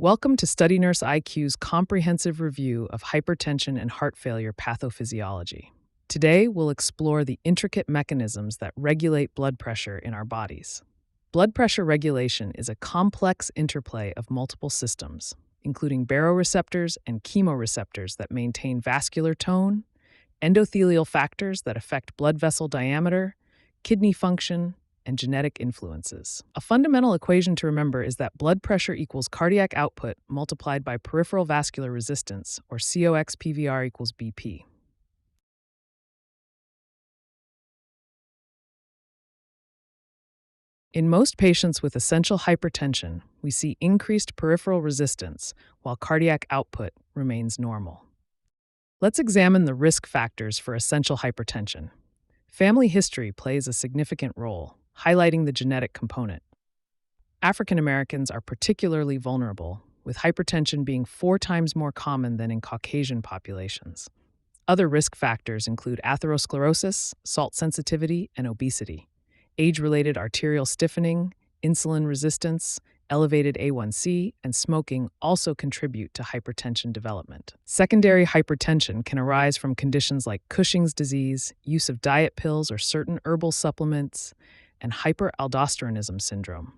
Welcome to StudyNurseIQ's comprehensive review of hypertension and heart failure pathophysiology. Today, we'll explore the intricate mechanisms that regulate blood pressure in our bodies. Blood pressure regulation is a complex interplay of multiple systems, including baroreceptors and chemoreceptors that maintain vascular tone, endothelial factors that affect blood vessel diameter, kidney function, and genetic influences. A fundamental equation to remember is that blood pressure equals cardiac output multiplied by peripheral vascular resistance, or COX PVR equals BP. In most patients with essential hypertension, we see increased peripheral resistance while cardiac output remains normal. Let's examine the risk factors for essential hypertension. Family history plays a significant role, highlighting the genetic component. African Americans are particularly vulnerable, with hypertension being 4 times more common than in Caucasian populations. Other risk factors include atherosclerosis, salt sensitivity, and obesity. Age-related arterial stiffening, insulin resistance, elevated A1C, and smoking also contribute to hypertension development. Secondary hypertension can arise from conditions like Cushing's disease, use of diet pills or certain herbal supplements, and hyperaldosteronism syndrome.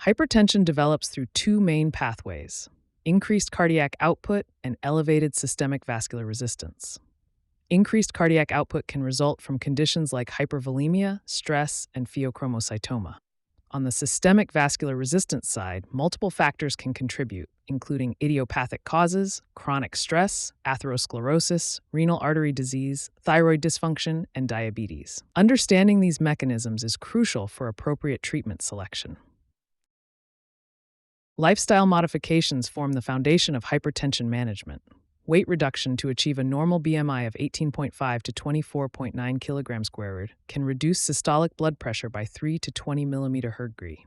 Hypertension develops through 2 main pathways: increased cardiac output and elevated systemic vascular resistance. Increased cardiac output can result from conditions like hypervolemia, stress, and pheochromocytoma. On the systemic vascular resistance side, multiple factors can contribute, including idiopathic causes, chronic stress, atherosclerosis, renal artery disease, thyroid dysfunction, and diabetes. Understanding these mechanisms is crucial for appropriate treatment selection. Lifestyle modifications form the foundation of hypertension management. Weight reduction to achieve a normal BMI of 18.5 to 24.9 kilograms squared can reduce systolic blood pressure by 3 to 20 millimeter Hg.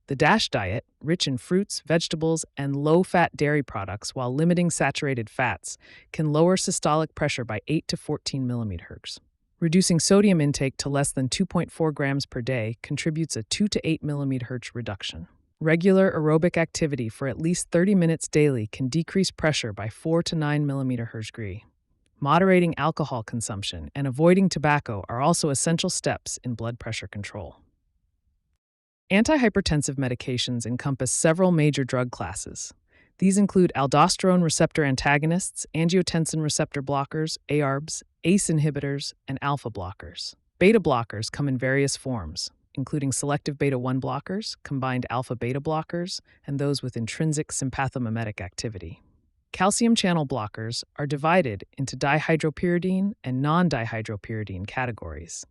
The DASH diet, rich in fruits, vegetables, and low-fat dairy products while limiting saturated fats, can lower systolic pressure by 8 to 14 millimeter Hg. Reducing sodium intake to less than 2.4 grams per day contributes a 2 to 8 millimeter Hg reduction. Regular aerobic activity for at least 30 minutes daily can decrease pressure by 4 to 9 millimeter Hg. Moderating alcohol consumption and avoiding tobacco are also essential steps in blood pressure control. Antihypertensive medications encompass several major drug classes. These include aldosterone receptor antagonists, angiotensin receptor blockers, ARBs, ACE inhibitors, and alpha blockers. Beta blockers come in various forms, including selective beta-1 blockers, combined alpha-beta blockers, and those with intrinsic sympathomimetic activity. Calcium channel blockers are divided into dihydropyridine and non-dihydropyridine categories.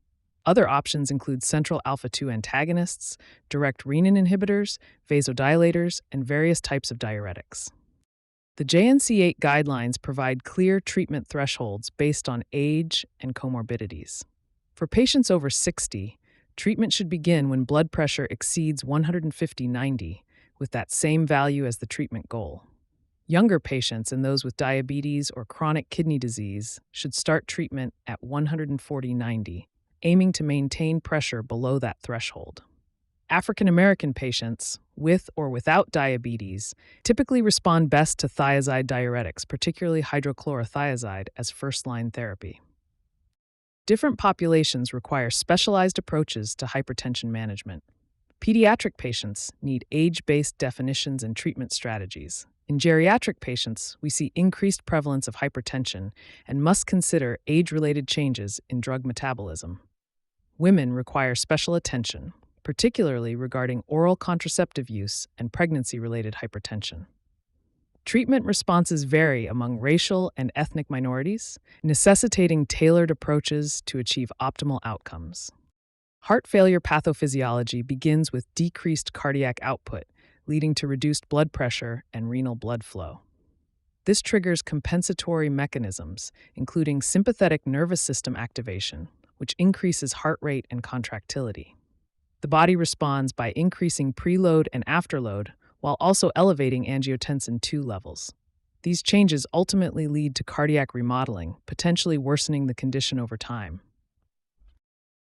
Other options include central alpha-2 antagonists, direct renin inhibitors, vasodilators, and various types of diuretics. The JNC8 guidelines provide clear treatment thresholds based on age and comorbidities. For patients over 60, treatment should begin when blood pressure exceeds 150/90, with that same value as the treatment goal. Younger patients and those with diabetes or chronic kidney disease should start treatment at 140/90, aiming to maintain pressure below that threshold. African American patients, with or without diabetes, typically respond best to thiazide diuretics, particularly hydrochlorothiazide, as first-line therapy. Different populations require specialized approaches to hypertension management. Pediatric patients need age-based definitions and treatment strategies. In geriatric patients, we see increased prevalence of hypertension and must consider age-related changes in drug metabolism. Women require special attention, particularly regarding oral contraceptive use and pregnancy-related hypertension. Treatment responses vary among racial and ethnic minorities, necessitating tailored approaches to achieve optimal outcomes. Heart failure pathophysiology begins with decreased cardiac output, leading to reduced blood pressure and renal blood flow. This triggers compensatory mechanisms, including sympathetic nervous system activation, which increases heart rate and contractility. The body responds by increasing preload and afterload, while also elevating angiotensin II levels. These changes ultimately lead to cardiac remodeling, potentially worsening the condition over time.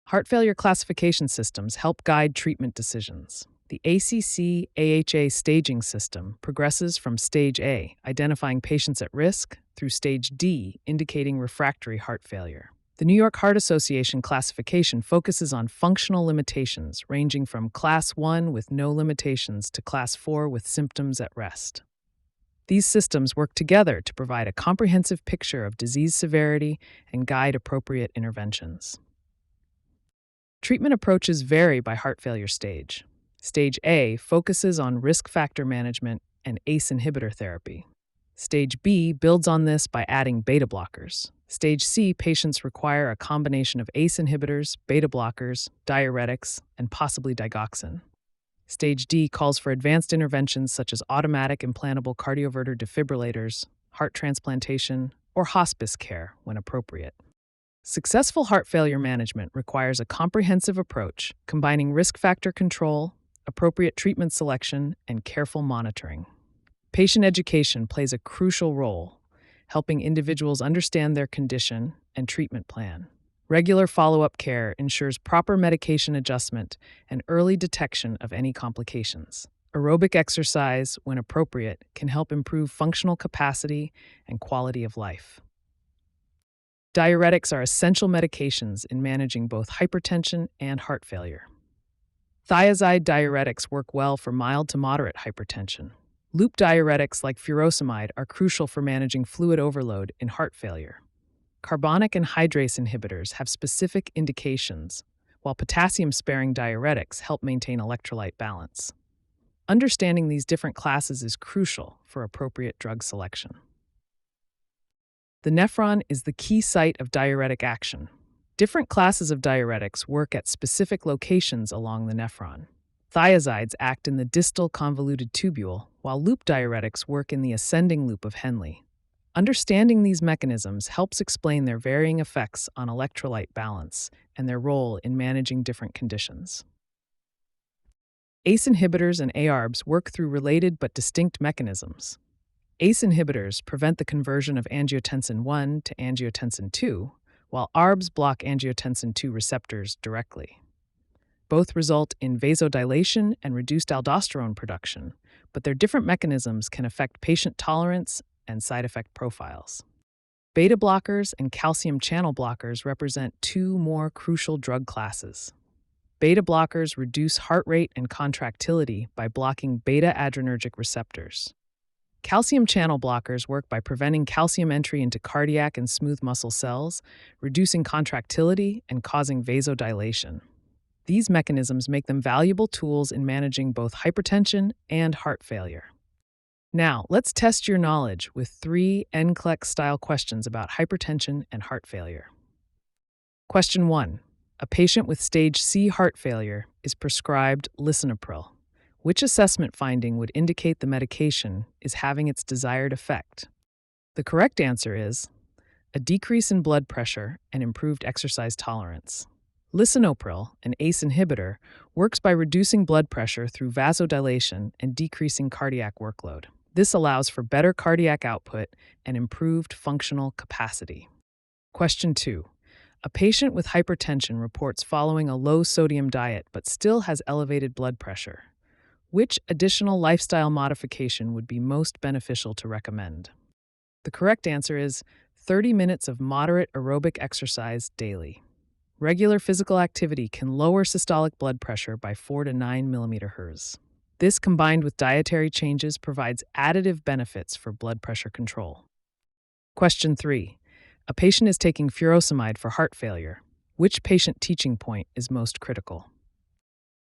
Heart failure classification systems help guide treatment decisions. The ACC-AHA staging system progresses from Stage A, identifying patients at risk, through Stage D, indicating refractory heart failure. The New York Heart Association classification focuses on functional limitations, ranging from Class 1 with no limitations to Class 4 with symptoms at rest. These systems work together to provide a comprehensive picture of disease severity and guide appropriate interventions. Treatment approaches vary by heart failure stage. Stage A focuses on risk factor management and ACE inhibitor therapy. Stage B builds on this by adding beta blockers. Stage C patients require a combination of ACE inhibitors, beta blockers, diuretics, and possibly digoxin. Stage D calls for advanced interventions such as automatic implantable cardioverter defibrillators, heart transplantation, or hospice care when appropriate. Successful heart failure management requires a comprehensive approach combining risk factor control, appropriate treatment selection, and careful monitoring. Patient education plays a crucial role, helping individuals understand their condition and treatment plan. Regular follow-up care ensures proper medication adjustment and early detection of any complications. Aerobic exercise, when appropriate, can help improve functional capacity and quality of life. Diuretics are essential medications in managing both hypertension and heart failure. Thiazide diuretics work well for mild to moderate hypertension. Loop diuretics like furosemide are crucial for managing fluid overload in heart failure. Carbonic and hydrase inhibitors have specific indications, while potassium-sparing diuretics help maintain electrolyte balance. Understanding these different classes is crucial for appropriate drug selection. The nephron is the key site of diuretic action. Different classes of diuretics work at specific locations along the nephron. Thiazides act in the distal convoluted tubule, while loop diuretics work in the ascending loop of Henle. Understanding these mechanisms helps explain their varying effects on electrolyte balance and their role in managing different conditions. ACE inhibitors and ARBs work through related but distinct mechanisms. ACE inhibitors prevent the conversion of angiotensin 1 to angiotensin 2, while ARBs block angiotensin 2 receptors directly. Both result in vasodilation and reduced aldosterone production, but their different mechanisms can affect patient tolerance and side effect profiles. Beta blockers and calcium channel blockers represent two more crucial drug classes. Beta blockers reduce heart rate and contractility by blocking beta-adrenergic receptors. Calcium channel blockers work by preventing calcium entry into cardiac and smooth muscle cells, reducing contractility and causing vasodilation. These mechanisms make them valuable tools in managing both hypertension and heart failure. Now, let's test your knowledge with 3 NCLEX-style questions about hypertension and heart failure. Question 1. A patient with stage C heart failure is prescribed lisinopril. Which assessment finding would indicate the medication is having its desired effect? The correct answer is a decrease in blood pressure and improved exercise tolerance. Lisinopril, an ACE inhibitor, works by reducing blood pressure through vasodilation and decreasing cardiac workload. This allows for better cardiac output and improved functional capacity. Question 2. A patient with hypertension reports following a low-sodium diet but still has elevated blood pressure. Which additional lifestyle modification would be most beneficial to recommend? The correct answer is 30 minutes of moderate aerobic exercise daily. Regular physical activity can lower systolic blood pressure by 4 to 9 mmHg. This, combined with dietary changes, provides additive benefits for blood pressure control. Question 3. A patient is taking furosemide for heart failure. Which patient teaching point is most critical?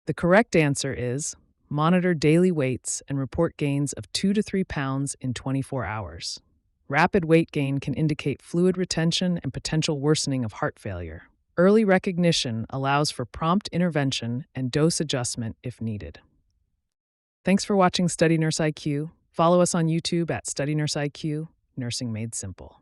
The correct answer is monitor daily weights and report gains of 2 to 3 pounds in 24 hours. Rapid weight gain can indicate fluid retention and potential worsening of heart failure. Early recognition allows for prompt intervention and dose adjustment if needed. Thanks for watching StudyNurseIQ. Follow us on YouTube at StudyNurseIQ, Nursing Made Simple.